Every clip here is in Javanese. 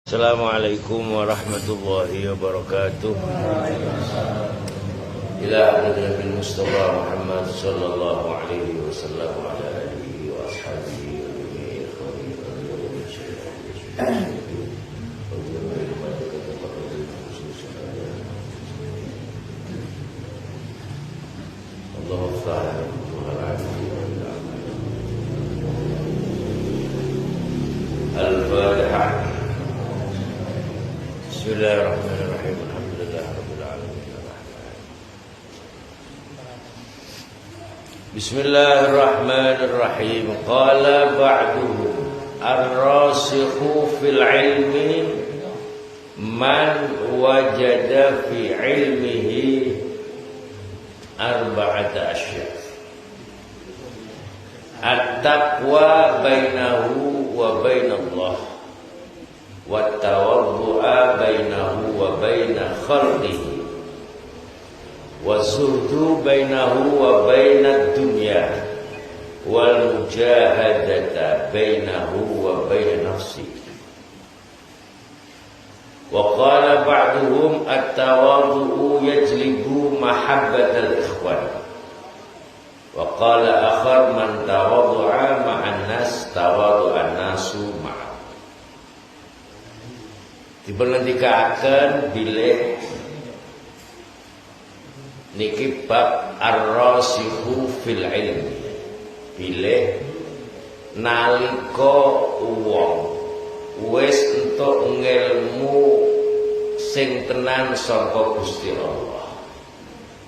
Assalamualaikum warahmatullahi wabarakatuh. Ila Nabi Mustafa Muhammad sallallahu alaihi wasallam wa ala alihi wa ashabihi Al-Fatihah. Bismillahirrahmanirrahim. Alhamdulillahirabbil alamin. Bismillahirrahmanirrahim. Qala ba'duhum ar-rasikhu fil ilmi man wajada fi ilmihi arba'ata asya. At-taqwa bainahu wa bainallah, wat-tawaddu'a bainahu wa baina khalqihi, wa-zuhdu bainahu wa bainad dunya, wal-mujahadata bainahu wa baina nafsihi. Wa qala ba'duhum at-tawaddu'u yajlibu mahabbatal ikhwan. Wa qala akhar man tawaddu'a ma'an nas tawaddu'an nasu ma'a. Dipengendikaken bilih niki bab ar-rasikhu fil ilmi. Bilih nalika wong wis entuk ngilmu sing tenan saka Gusti Allah,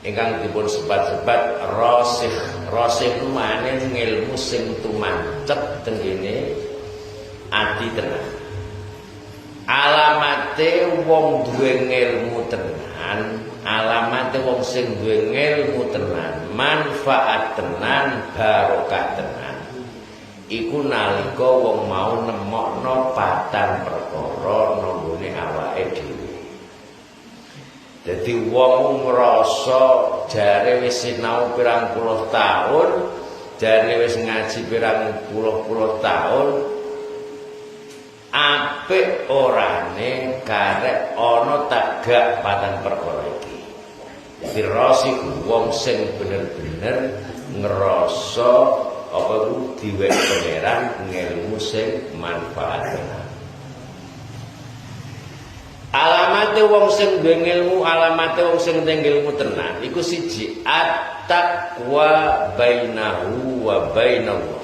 ingkang dipun sebat-sebat rasikh. Rasikh mane ngilmu sing tumancep teng kene ati tenan. Alamate wong duwe ngilmu tenan, alamate wong sing duwe ngilmu tenan, manfaat tenan, barokah tenan, iku nalika wong mau nemokno patang perkara nang awake dhewe. Dadi wong ngrasa jare wis sinau pirang puluh taun, jare wis ngaji pirang puluh taun, apik orane karek ana tagak patang perkara iki. Dadi rasik wong sing bener-bener ngrasa apa ku diwek pangeran ngilmu sing manfaat. Alamate wong sing duwe ilmu, alamate wong sing duwe ilmu tenan iku siji at-taqwa bainahu wa bainallah.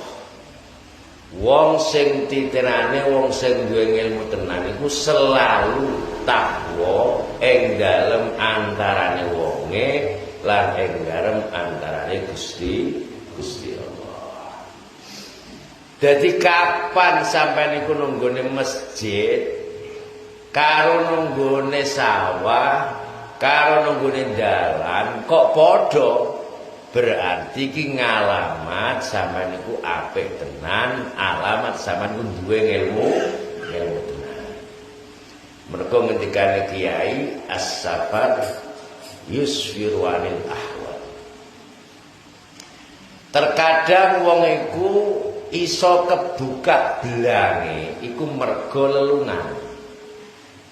Wong sing titenane wong sing duwe ilmu tenan iku selalu takwa ing dalem antarane wonge lan ing dalem antarane Gusti Allah. Dadi kapan sampeyan iku nunggone masjid, karo nunggone sawah, karo nunggone dalan kok padha, berarti iki ngalamat sampeyan iku apik tenan, alamat sampeyan iku duwe ilmu tenan. Mergo ngendikane Kiai As-Safar yusfiru anil ahwal. Terkadang wong iku iso kebuka belange iku mergo lelungan.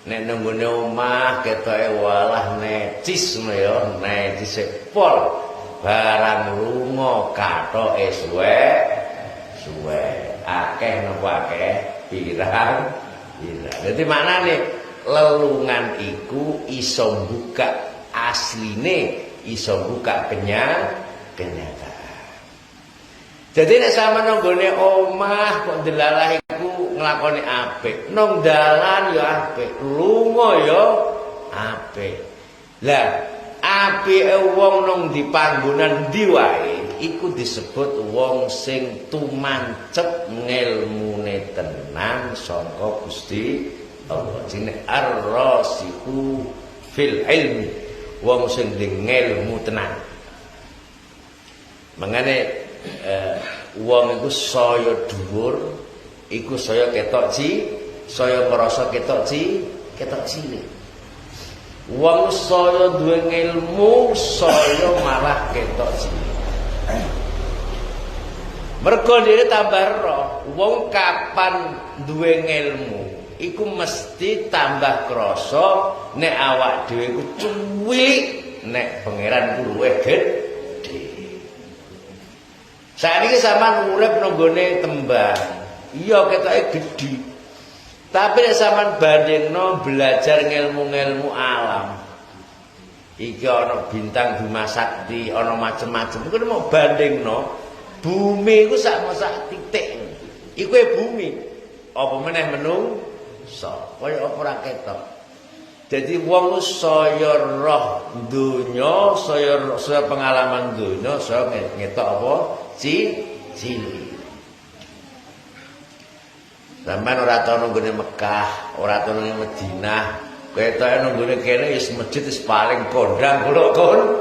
Nek nenggone omah ketoke walah necis ya, necis pol. Barang lunga kathoke suwe. Akeh napa akeh pirang. Dadi maknane lelungan iku iso buka asline, iso buka kenyataan. Jadi nek sampeyan nenggone omah kok delalah iku nglakoni apik, nang dalan ya apik, lunga ya apik. Lah, apike wong nang di panggonan ndi wae iku disebut wong sing tumancep ngilmune tenan saka Gusti Allah. Jenenge ar-rasikhu fil ilmi, wong sing ngilmu tenan. Mangane wong iku saya dhuwur, iku saya ketok saya ngrasa ketok cilik. Wong saya duwe ilmu, saya malah ketok cilik. Mergo dhewe tambah roh, wong kapan duwe ilmu, iku mesti tambah krasa nek awak dhewe iku cuwilik nek pangeran ku luwih gedhe. Saiki sampean urip nang gone tembang, iya ketoke gedhe. Tapi nek sampean bandingno belajar ngelmu-ngelmu alam. Iki ana bintang Bima Sakti, ana macem-macem. Iku mau bandingno bumi iku sak titik. Iku bumi. Apa meneh menungsa, kaya apa ora ketok. Dadi wong saya roh donya, saya pengalaman donya, saya ngetok apa? Cilik. Sampeyan ora tau nang Mekah, ora tau nang Madinah, ketoke nang kene wis masjid wis paling kondang kula kon.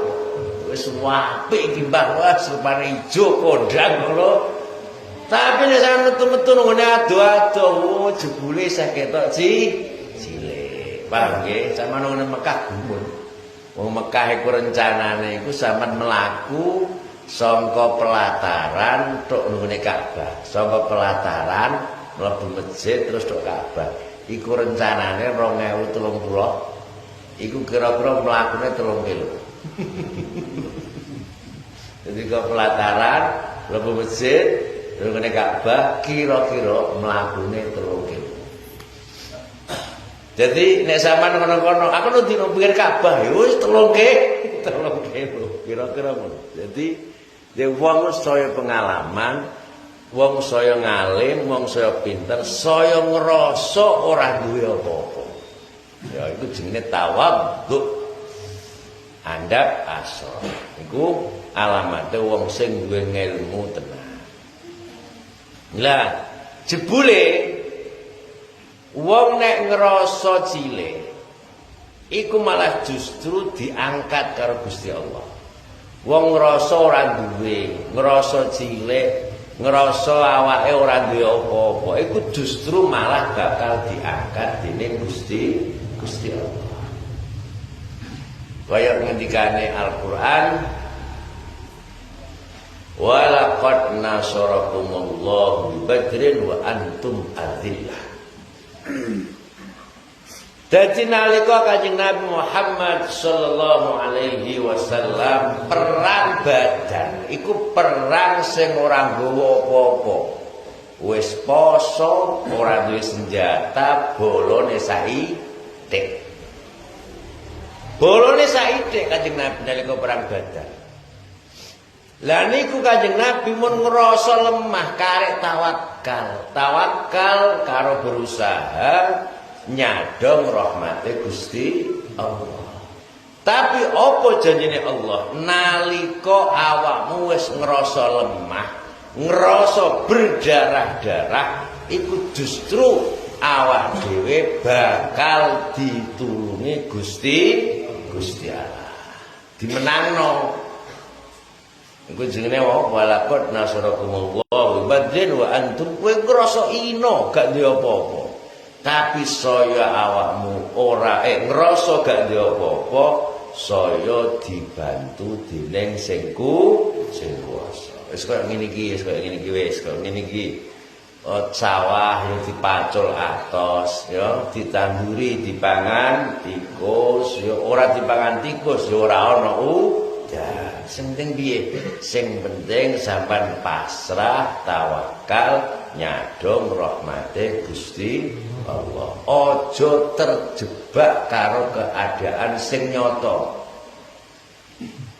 Wis apik timbang wis rupane ijo kondang kula. Tapi nek sampeyan metu-metu nang ado-ado, jebule sak ketok cilik. Paham nggih? Sampeyan nang Mekah gumun. Wong Mekah iku rencanane iku sampeyan mlaku saka pelataran tok nggone Ka'bah. Saka pelataran mlebu masjid terus tok Ka'bah. Iku rencanane 2030. Iku kira-kira mlakune 3 kilo. Jadi ke pelataran mlebu masjid terus nggone Ka'bah kira-kira mlakune 3 kilo. Jadi nek sampean ngono-ngono, aku nu dino pikir Ka'bah ya wis 3 kilo kira-kira ngono. Jadi wong saya pengalaman, wong saya ngalim, wong saya pinter, saya ngerasa ora duwe apa-apa. Ya iku jenenge tawadhu. Andhap asor. Iku alamate wong sing duwe ilmu tenan. Lah, jebule wong nek ngerasa cilik iku malah justru diangkat karo Gusti Allah. Wong ngrasa ora duwe, ngrasa cilik, ngrasa awake ora duwe apa-apa, iku justru malah bakal diangkat dening Gusti Allah. Kaya ngendikane Al-Qur'an, wa laqad nasarakumullahu bi Badrin wa antum adillah. Dadi nalika Kanjeng Nabi Muhammad sallallahu alaihi wasallam perang Badar, iku perang sing ora nggawa apa-apa. Wis poso, ora duwe senjata, bolone saithik. Bolone saithik Kanjeng Nabi nalika perang Badar. Lah niku Kanjeng Nabi mun ngrasa lemah karek tawakal. Tawakal karo berusaha nyadong rahmate Gusti Allah. Tapi apa janjine Allah? Nalika awakmu wis ngrasa lemah, ngrasa berdarah-darah, iku justru awak dhewe bakal ditulungi Gusti Allah. Dimenangno. Iku jenenge walaqad nasarakumullahu badrin wa antum kowe ngrasa ino gak duwe apa-apa. Tapi saya awakmu ora ngrasa gak duwe apa-apa, saya dibantu dening sing kuwasa. Wis koyo ngene iki, wis koyo ngene iki. Sawah yang dipacul atos, ya, ditanduri, dipangan tikus, ya ora dipangan tikus, ya ora ana udan. Sing penting piye? Sing penting sampean pasrah, tawakal, nyadong rahmate Gusti Allah. Ojo terjebak karo keadaan sing nyata.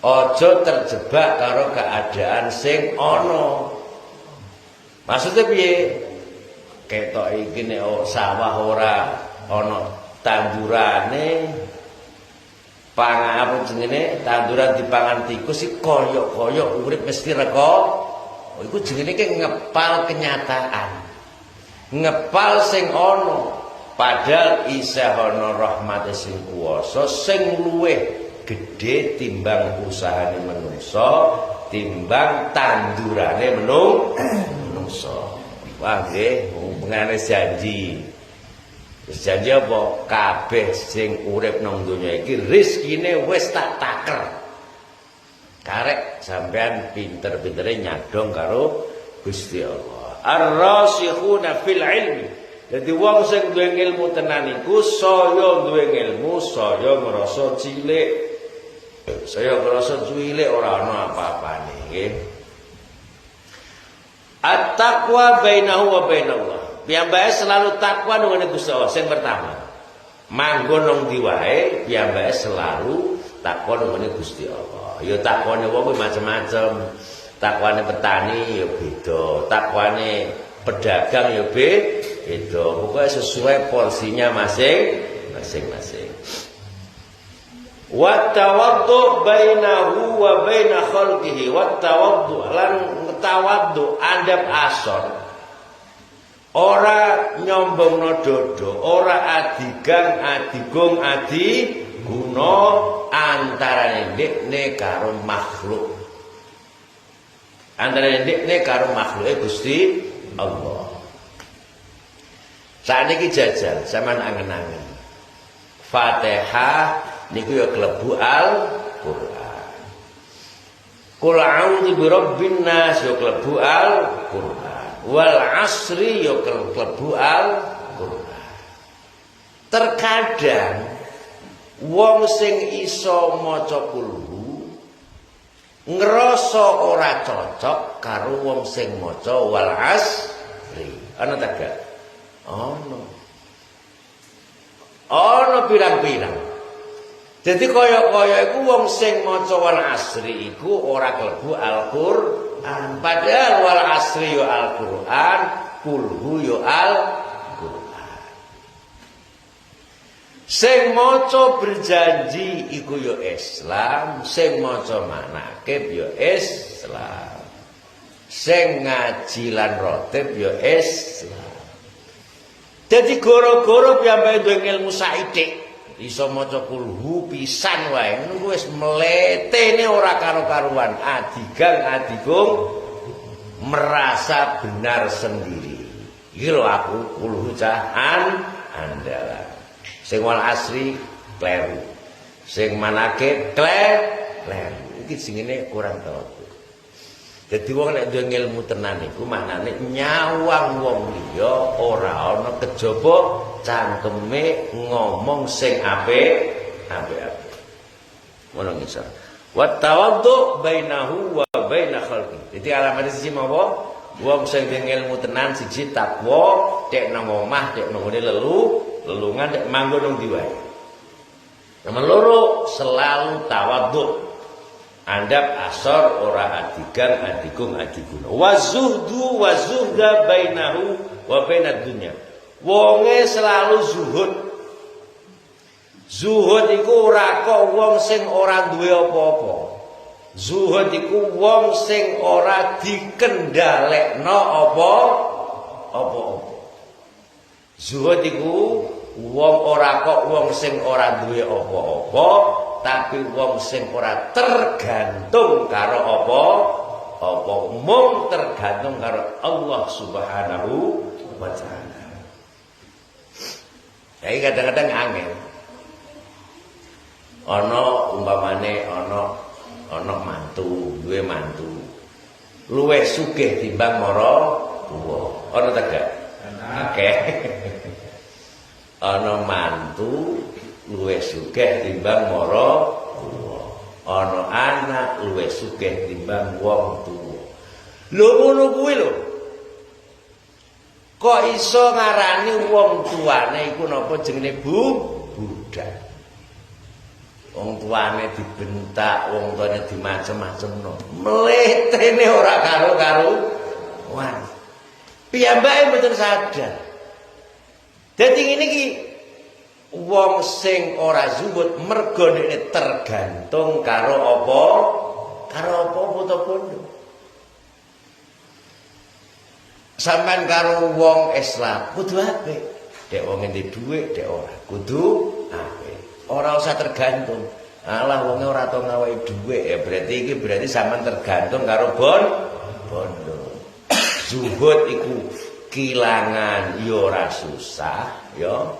Ojo terjebak karo keadaan sing ana. Maksudnya piye? Ketok iki nek sawah ora ana tandurane, apa jenenge tanduran dipangan tikus iki kaya-kaya urip mesti reka. Iku jenenge ki ngepal kenyataan. Ngepal sing ana, padahal isih ana rahmate sing kuwasa sing luwih gedhe timbang usahane manungsa, timbang tandurane manungsa. Wah nggih, hubungane janji. Wis janji apa? Kabeh sing urip nang donya iki rezekine wis tak taker. Karek sampean pinter-pintere nyadong karo Gusti Allah. Ar-rasikhuna fil ilmi Jadi wong sing duwe ilmu tenan iku saya duwe ilmu, saya ngrasa cilik. Saya ngrasa cilik ora ana apa-apane, nggih. At-taqwa bainahu wa bainallah. Piyambake selalu takwa nang Gusti Allah. Sing pertama, manggon nang ndi wae, piyambake selalu takwa nang Gusti Allah. Ya takwane wong macam-macam. Takwane petani ya beda, takwane pedagang ya beda. Pokoknya sesuai porsinya masing-masing. Wa tawaddu bainahu wa baina khalqihi. Wa tawaddu lan tawaddu andap asor. Ora nyombongno dodo, ora adigang, adigung, adiguna antarane ndekne karo makhluk. Antarane ndekne karo makhluke Gusti Allah. Sakniki jajal sampean angen-angen. Fatihah niku ya klebu Al-Qur'an. Qul a'udzu birabbin nas ya klebu Al-Qur'an. Wal 'asri ya klebu Al-Qur'an. Terkadang wong sing iso maca kulhu ngrasa ora cocok karo wong sing maca wal 'asri. Ana ta gak? Ana pirang-pirang. Jadi kaya-kaya iku wong sing maca wal asri iku ora klebu Al-Qur'an. Padahal wal asri ya Al-Qur'an, kulhu ya Al-Qur'an. Sing maca berjanji iku ya Islam, sing maca manakib ya Islam. Sing ngaji lan rotib ya Islam. Jadi goro-goro piyambake duwe ilmu saitik, iso maca kulhu pisan wae, ngono wis mletene ora karo-karuan, adigang adigung merasa benar sendiri. Iki lho aku kulhu cahan andalan. Sing wal asri kleru. Sing manake kleru. Iki singene kurang tahu. Jadi wong nek duwe ilmu tenan iku maknane nyawang wong liya ora ana kejaba cangkeme ngomong sing apik. Ngono ngisor. Wa tawaddu bainahu wa baina khalqi. Jadi alamat siji mawa wong sing duwe ilmu tenan siji takwa, tek nang omah, tek nang ngene lelungan tek manggon nang ndi wae. Nomor loro selalu tawaddu. Andap asor ora adigan adigung adiguna. Wazuhdu wazuhda bainahu wa bainad dunya. Wonge selalu zuhud. Zuhud iku ora kok wong sing ora duwe apa-apa. Zuhud iku wong sing ora dikendhalekno apa-apa. Zuhud iku wong ora kok wong sing ora duwe apa-apa. Tapi wong sing ora tergantung karo apa mung tergantung karo Allah Subhanahu wa taala. Jadi kadang-kadang angel. Ana umpamane ana mantu, duwe mantu. Luwih sugih timbang mara tuwa. Ana ta gak? Akeh. Ana mantu luwih sugih timbang mara tuwa. Ana anak luwih sugih timbang wong tuwa. Lho ngono kuwi lho. Kok iso ngarani wong tuane iku napa jenenge budak. Wong tuane dibentak, wong tuane dimacem-macemno. Mletene ora karo-karuan. Piyambake mboten sadar. Dadi ngene iki wong sing ora zuhud mergo dekne tergantung karo apa foto-foto. Sampeyan karo wong Islam kudu apik. Dek wong endi dhuwit, dek ora kudu apik. Ora usah tergantung. Alah wonge ora tau ngawehi dhuwit ya berarti sampeyan tergantung karo bondo. Zuhud iku kilangan ya ora susah ya.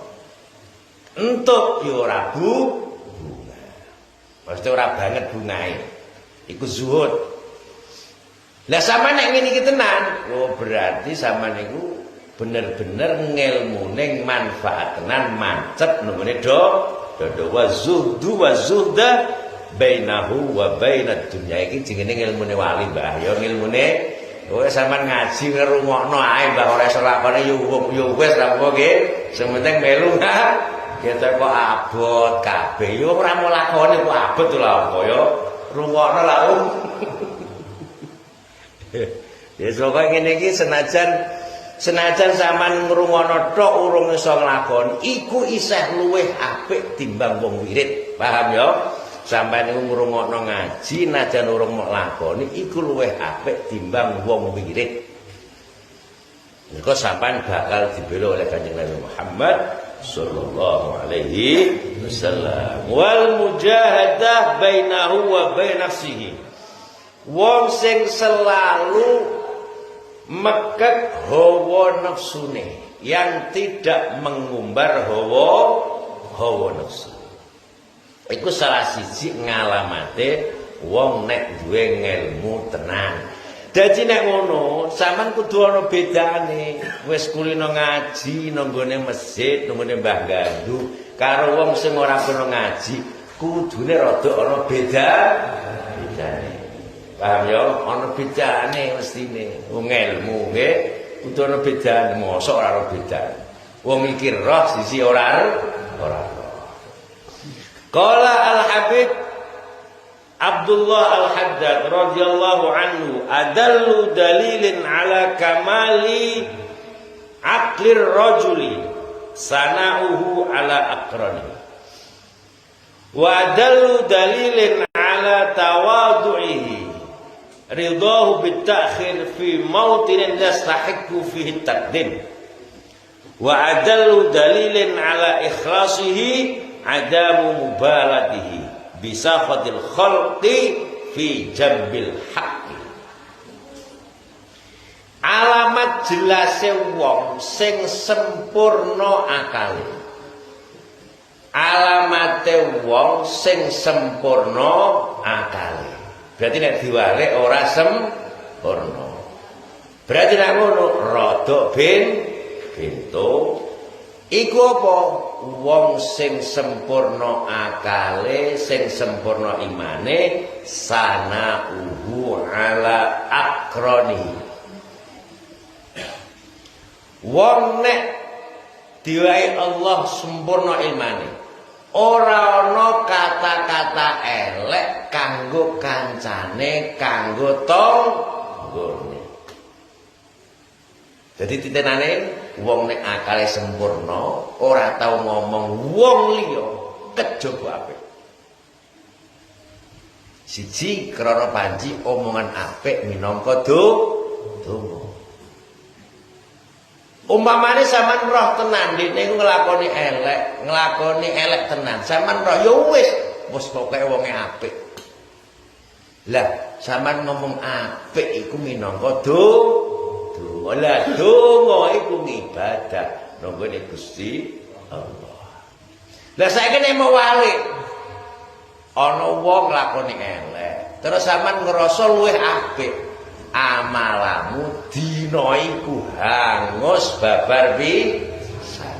Entuk ya ora bunga. Mesti ora banget bungae. Iku zuhud. Lah sampean nek ngene iki tenan, oh berarti sampean niku bener-bener ngilmune manfaat tenan mancep nungune do wa zuhda bainahu wa bainad dunya iki jenenge ngilmune wali Mbah ya ngilmune kowe sampean ngaji ngrungokno ae Mbah ora iso lakone yo wis ra apa nggih sing penting melu kita kok abot kabeh yo ora mau lakone kok abot lho apa ya rungokno lah ya sok ngene iki senajan sampean ngrungokno tok urung iso nglakoni iku isih luwih apik timbang wong wirid paham ya sampeyan niku ngrungokno ngaji najan urung mok lakoni iku luwih apik timbang wong wirid. Niku sampeyan bakal dibela oleh Kanjeng Nabi Muhammad sallallahu alaihi wasallam. Wal mujahadah bainahu wa bain nafsihi. Wong sing selalu mekek hawa nafsune yang tidak mengumbar hawa nafsu. Iku salah siji ngalamate wong nek duwe ngelmu tenan. Dadi nek ngono, sampean kudu ana bedane. Wis kulino ngaji nang gone masjid, nang gone Mbah Gandu, karo wong sing ora kena ngaji, kudune rada ana bedane. Paham ya? Ana bedane mestine. Wong ngelmu nggih kudu ana bedane, mosok ora ana bedane. Wong mikir roh sisi ora. Qala Al-Habib Abdullah Al-Haddad radhiyallahu anhu adallu dalilin ala kamali aqlir rajuli sana'uhu ala aqrani wa adallu dalilin ala tawadu'ihi ridahu bit-ta'khir fi mawtinin yastahiqqu fihi at-taqdim wa adallu dalilin ala ikhlasihi adamu mubalatihi bisafadil khalqi fi jambil haqqi. Alamat jelase wong sing sempurna akale. Alamate wong sing sempurna akale. Berarti nek diwalik ora sempurna. Berarti nek ngono rada bento iku apa? Wong sing sempurna akale, sing sempurna imane, sana'uhu ala akroni. Wong nek diwai Allah sempurna imane, ora ana kata-kata elek kanggo kancane, kanggo tanggane. Jadi titenane wong nek akale sempurna ora tau ngomong wong liya kejaba apik. Siji krana panci omongan apik minangka donga. Umpamane sampean roh tenan dene nglakoni elek tenan. Sampean roh ya wis pokoke wonge apik. Lah sampean ngomong apik iku minangka Wala donga iku ibadah nggone Gusti Allah. Lah saiki nek mau walik ana wong lakoni elek, terus sampean ngrasa luwih apik, amalamu dina iku hangus babar pisan.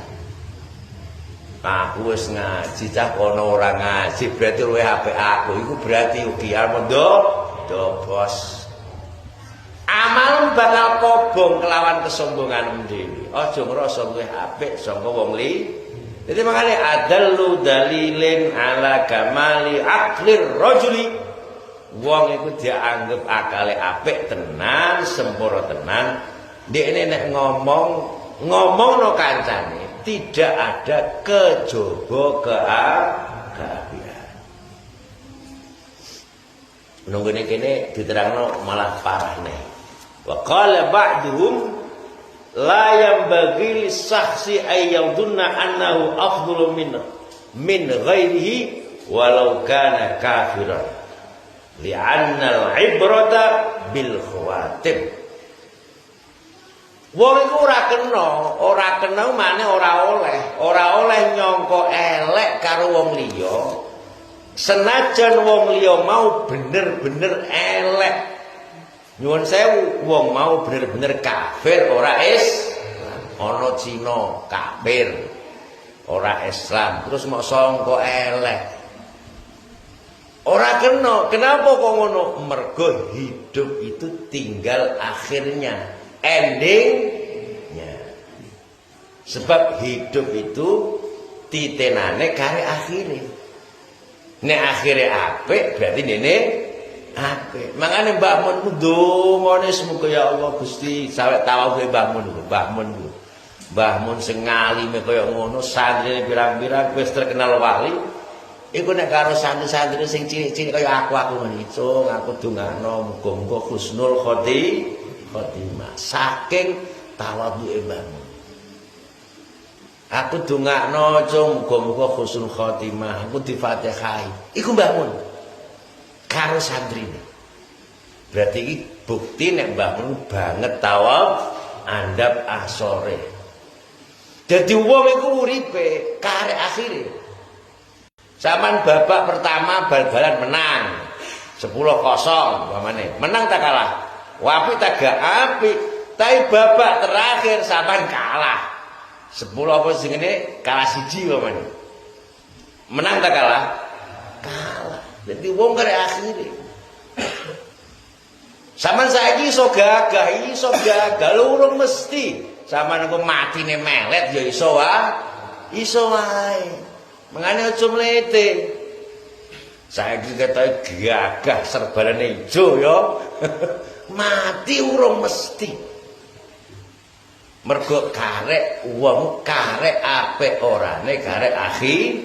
Aku wis ngaji cah kono ora ngaji berarti luwih apik aku iku berarti ugi almondo bos. Amal bakal kobong kelawan kesombongan dhewe. Aja ngrasa luwih apik saka wong liya. Dadi makane adallu dalilin ala kamali aqlir rajuli. Wong iku dianggep akale apik tenan, sempurna tenan. Dekne nek ngomongno kancane tidak ada kejaba keapian. Nunggune kene diterangno malah parah nih. Wa qala ba'duhum la yanbaghi lis-shakhsi ay yadhunna annahu afdalu min ghairihi walau kana kafiran li'anna al-ibrata bil khawatim. Wong iku ora kena mane ora oleh nyangka elek karo wong liya senajan wong liya mau bener-bener elek. Nyuwun sewu, wong mau bener-bener kafir ora Islam. ana Cina kafir, ora Islam, terus mau sangka elek. Ora kena. Kenapa kok ngono? Mergo hidup itu tinggal akhirnya, endingnya. Sebab hidup itu titenane kare akhire. Nek akhire apik berarti nene apik. Makane Mbah Mun ndongane semoga ya Allah Gusti sawet tawafe Mbah Mun. Mbah Mun sing ngalime kaya ngono, santrine pirang-pirang wis terkenal wali. Iku nek karo santri-santri sing cilik-cilik kaya aku ngene iso aku dongakno muga-muga husnul khotimah saking tawadhuke Mbah Mun. Aku dongakno muga-muga husnul khotimah, aku di-Fatihai. Iku Mbah Mun karo santrine. Berarti iki bukti nek Mbah Mun banget tawaf andap asore. Dadi wong iku uripe karek akhire. Zaman babak pertama bal-balan menang 10-0 umpamane. Menang tak kalah? Wapi tak gak apik. Tapi babak terakhir sampean kalah. 10 apa sing ngene kalah 1 umpamane. Menang tak kalah? Kalah. Jadi wong kare akhire. Sampeyan saiki iso gagah urung mesti. Sampeyan engko matine melet ya iso wae. Mengane aja mlete. Saiki ketoke gagah serbalane ijo ya. Mati urung mesti. Mergo karek wong karek apik orane karek akhire.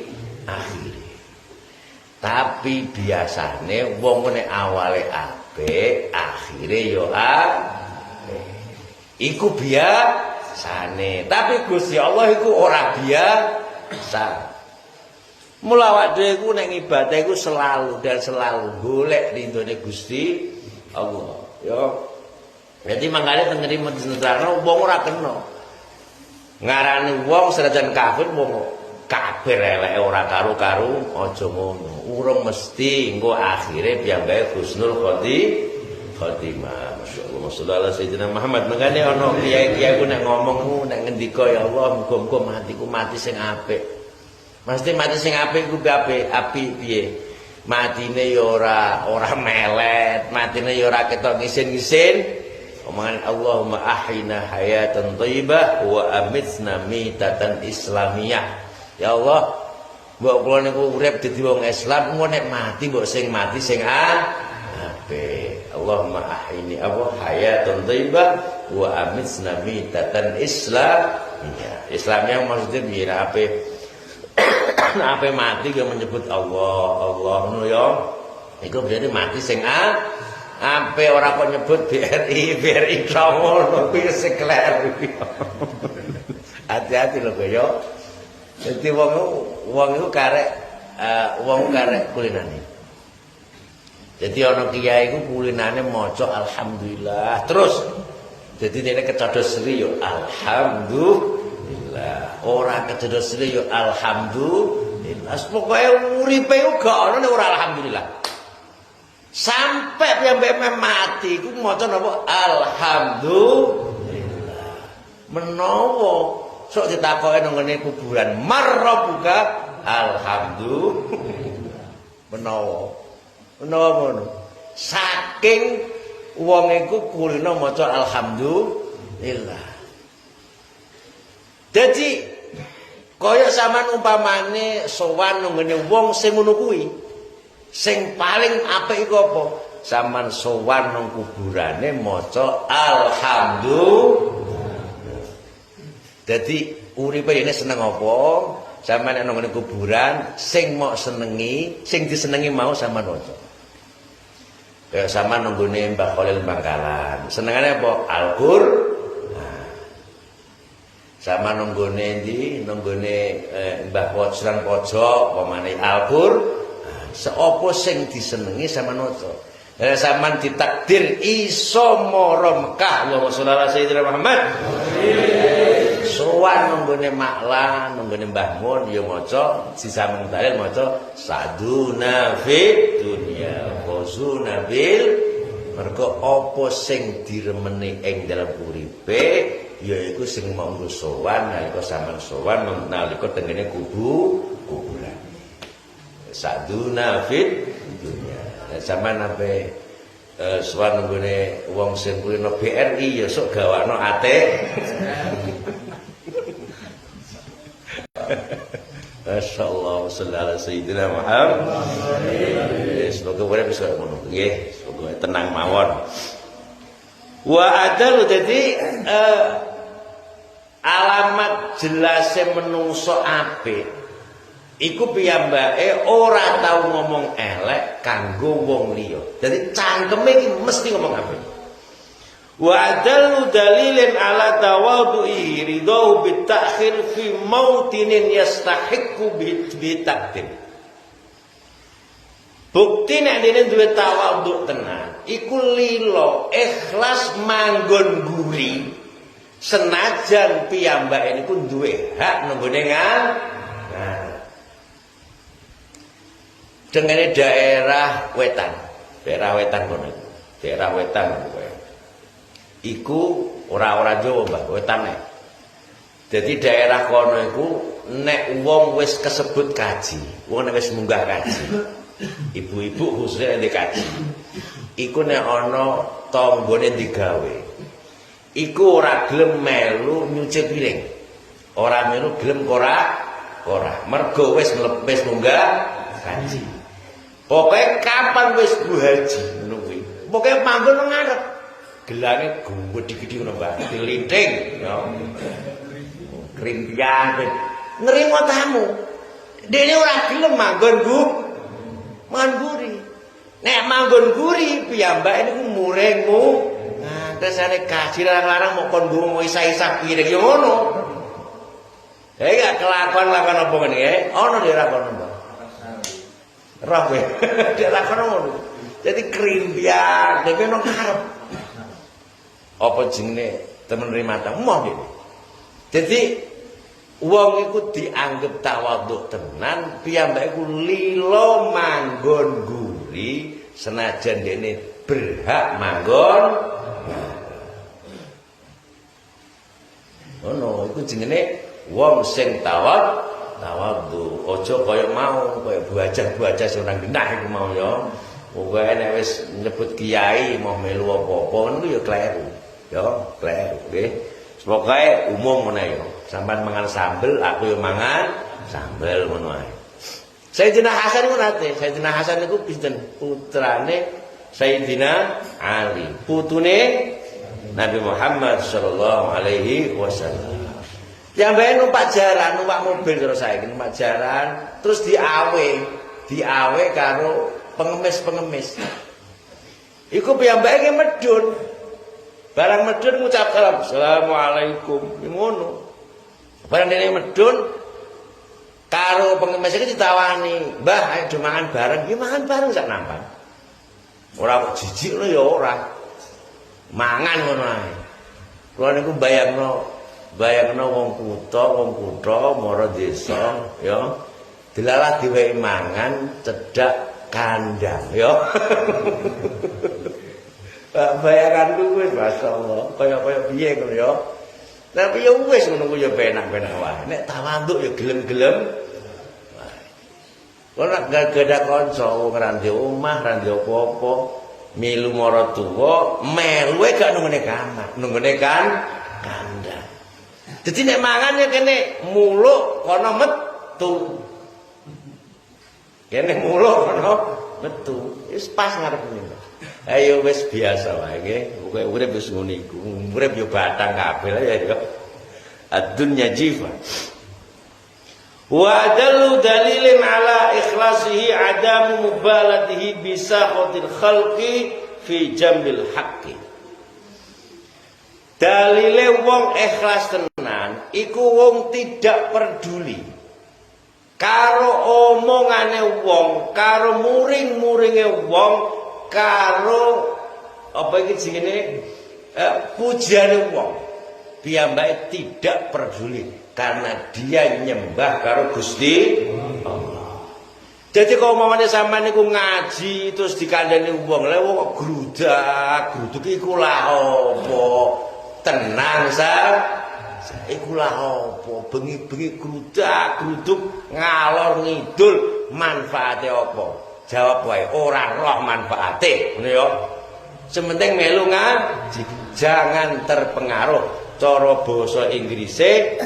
Tapi biasane wong nek awale apik, akhire ya apik. Iku biasane. Tapi Gusti Allah iku ora biasa. Mula awake dhewe iku nek ibadah iku selalu golek ridhone Gusti Allah. Ya. Jadi mangkane teng ngene menerangno wong ora kena. Ngarani wong senajan kafir wong kafir eleke ora karu-karu aja ngono. Urung mesti engko akhire piyambake husnul khotimah. Masyaallah sallallahu sayyidina Muhammad. Mangkane ana kiai-kiai ku nek ngomong nek ngendika ya Allah muga-muga matiku mati sing apik. Mesti mati sing apik ku apik piye? Matine ya ora melet, matine ya ora ketok ngisin-ngisin. Omongan Allahumma ahyina hayatan thayyibah wa amitna mitatan islamiyah. Ya Allah, mbok kula niku urip dadi wong Islam, engko nek mati mbok sing mati sing apik. Allahumma ahyini hayatan thayyibah wa amitna mitatan islamiyah. Islamnya maksudnya piye apik? Apa mati dia menyebut Allah ngono ya. Iku berarti mati sing ape ora kok nyebut BRI ngono kuwi sing kleru. Hati-hati lho ya. Dadi wong iku karek kulinane. Jadi ana kiai iku kulinane maca alhamdulillah. Terus jadi dene kecodos sri yo alhamdulillah. Ora kecodos sri yo alhamdulillah. Pokoke uripe ku gak ana nek ora alhamdulillah. Sampai piyambake mati iku maca napa alhamdulillah. Menawa sok ditakoke nang ngene kuburan marrabuka alhamdulillah. Menawa ngono. Saking wong iku kulino maca alhamdulillah. Dadi kaya sampean umpamane sowan nang ngene wong sing ngono kuwi. Sing paling apik iku apa? Sampean sowan nang kuburane maca alhamdulillah. Dadi uripe dene seneng apa? Sampeyan nang ngene kuburan sing mok senengi, sing disenengi mau sampean waca. Ya sampeyan nang ngene Mbah Khalil Bangkalan. Senengane apa? Al-Qur'an. Sama nonggone ndi nonggone Mbah Wajran Pojok pamane Al-Qur'an seopo sing disenengi sama maca. Lah sampean ditakdir iso mara Mekah Allahumma sholli ala sayyidina Muhammad. Sowan nonggone Maklan nonggone Mbah Mun ya maca sisameng dalil maca saduna fit dunya khuzuna bil mergo apa sing diremeni ing dalam uripe yaiku sing monggo sowan nalika sampean sowan nalika tengene kuburan. Saduna fit dunya. Sampean ape sowan nggone wong sing kulino BRI ya sok gawakno ate. Masyaallah sallallahu alaihi sayyidina Muhammad. Semoga urip bisa ngono nggih, semoga tenang mawon. Wa adalu dadi alamat jelase menungso apik iku piyambake ora tau ngomong elek kanggo wong liya. Dadi cangkeme iki mesti ngomong apik. Wa adalu dalilin ala tawadhu'i ridahu bitakhir fi mautinin yastahiqqu bitaqdim. Bukti nek dene duwe tawadhu tenan iku lilo ikhlas manggon guri senajan piyambake niku duwe hak nenggone dengene daerah wetan kono daerah wetan iku ora Jawa Mbah wetane. Dadi daerah kono iku nek wong wis kesebut kaji, wong nek wis munggah kaji. Ibu-ibu khususnya nek kaji. Iku nek ana tanggane digawe. Iku ora gelem melu nyuci piring. Ora melu gelem ora. Mergo wis munggah kaji. Pokoke kapan wis Bu Haji ngono kuwi. Pokoke manggon nang ngarep. Gelange gede-gede ngono Mbak, dilinting ya. Krimpian nerima tamu. Dene ora gelem manggon Bu. Mangan guri. Nek manggon guri piyambake niku muringmu. Nah, tesane kaji larang-larang mok kon nggo isa-isa piring ya ngono. Kae gak kelakuan-lakuan apa ngene nggih? Ana daerah kono Mbak. Roh kowe. Daerah kono ngono. Dadi krimpian, dhewe nang karep. Apa jenenge temen nerima tamu moh iki. Dadi wong iku dianggep tawadhu tenan, piyambake iku lilo manggon guri senajan dene berhak manggon. Ono iku jenenge wong sing tawadhu. Aja kaya mau kaya buajah-buajah sing ora genah iku mau ya. Pokoke nek wis nyebut kiai mau melu apa-apa niku ya kleru. Ya, kleru nggih. Pokoke umum meneh ya. Sampeyan mangan sambel, aku yo mangan sambel ngono ae. Sayyidina Hasan niku nate, Sayyidina Hasan niku pinten? Putrane Sayyidina Ali, putune Nabi Muhammad sallallahu alaihi wasallam. Yang bae numpak jaran, numpak mobil terus saiki numpak jaran, terus diawe karo pengemis-pengemis. Iku piyambake medun. Barang medun ngucap salam, Assalamualaikum. Ngono. Barang dene medun karo pengemis iki ditawani, "Mbah, ayo do mangan bareng." Ki mangan bareng sak nampan. Ora kok jijik lho ya ora. Mangan ngono ae. Kulo niku bayangno wong kutha mara desa ya. Dilalah diwehi mangan cedhak kandang ya. Bayanganku wis masyaallah kaya piye ngono ya. Tapi ya wis ngono ku ya penak-penak wae. Nek tawadhu ya gelem-gelem. Kok nek gadah kanca wong ra ndek omah, ra ndek apa-apa, milu mara tuwa, melu gak nunggone kamar, nunggone kandang. Dadi nek mangan ya kene muluk kono metu. Kene muluk kono metu. Wis pas ngarep niku. Ayo wis biasa wae nggih. Pokoke urip wis ngono iku. Urip yo batang kabeh ya. Ad-dunya jifa. Wa dalilin ala ikhlasihi adamu mubalatihi bisaqatil khalqi fi jambil haqqi. Dalile wong ikhlas tenan iku wong tidak peduli karo omongane wong, karo muring-muringe wong, karo apa iki jenenge pujane wong. Piyambake tidak peduli karena dia nyembah karo Gusti Allah. Jadi kalau mamane sampean niku ngaji terus dikandani wong, lha wong kok gruduk iku lah apa? tenang iku lah apa bengi-bengi grudak-gruduk ngalor ngidul manfaate apa jawab wae ora roh manfaate ngono ya sementing melu ngaji jangan terpengaruh cara basa Inggrise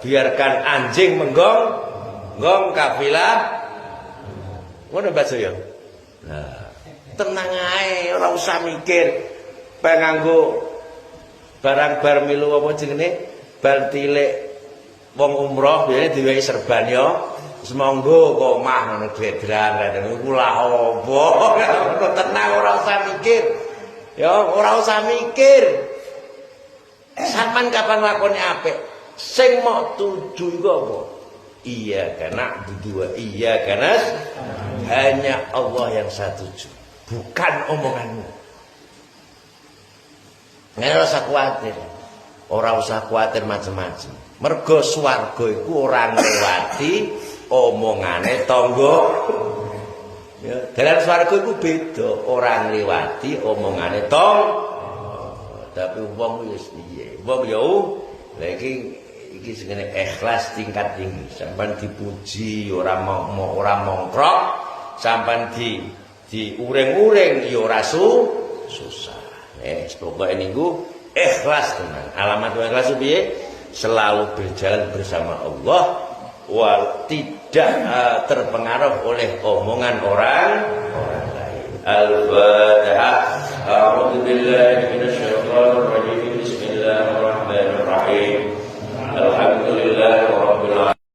biarkan anjing menggong kafilah ngono bahasa ya nah tenang ae ora usah mikir penganggo barang bar milu apa jenenge bar tilik wong umroh biasane diwehi serban ya semonggo kok omah ngono dedran iku lah apa tenang ora usah mikir ya ora usah mikir sampean kapan lakoni apik sing mok tuju iku apa iya karena berdua iya karena hanya Allah yang setuju bukan omonganmu. Ora usah kuwatir. Ora usah kuwatir macam-macam. Mergo swarga iku ora ngliwati omongane tangga. Ya, dalan swarga iku beda, ora ngliwati omongane tapi wong wis piye? Wong ya lha iki sing ikhlas tingkat tinggi. Sampeyan dipuji ora mongkrok, sampeyan diuring-uring ya ora susah. Pokoknya niku ikhlas tenan. Alamat ikhlas piye? Selalu berjalan bersama Allah, tidak terpengaruh oleh omongan orang lain. Al-Fatihah. A'udzu billahi minasyaitonir rajim. Bismillahirrahmanirrahim.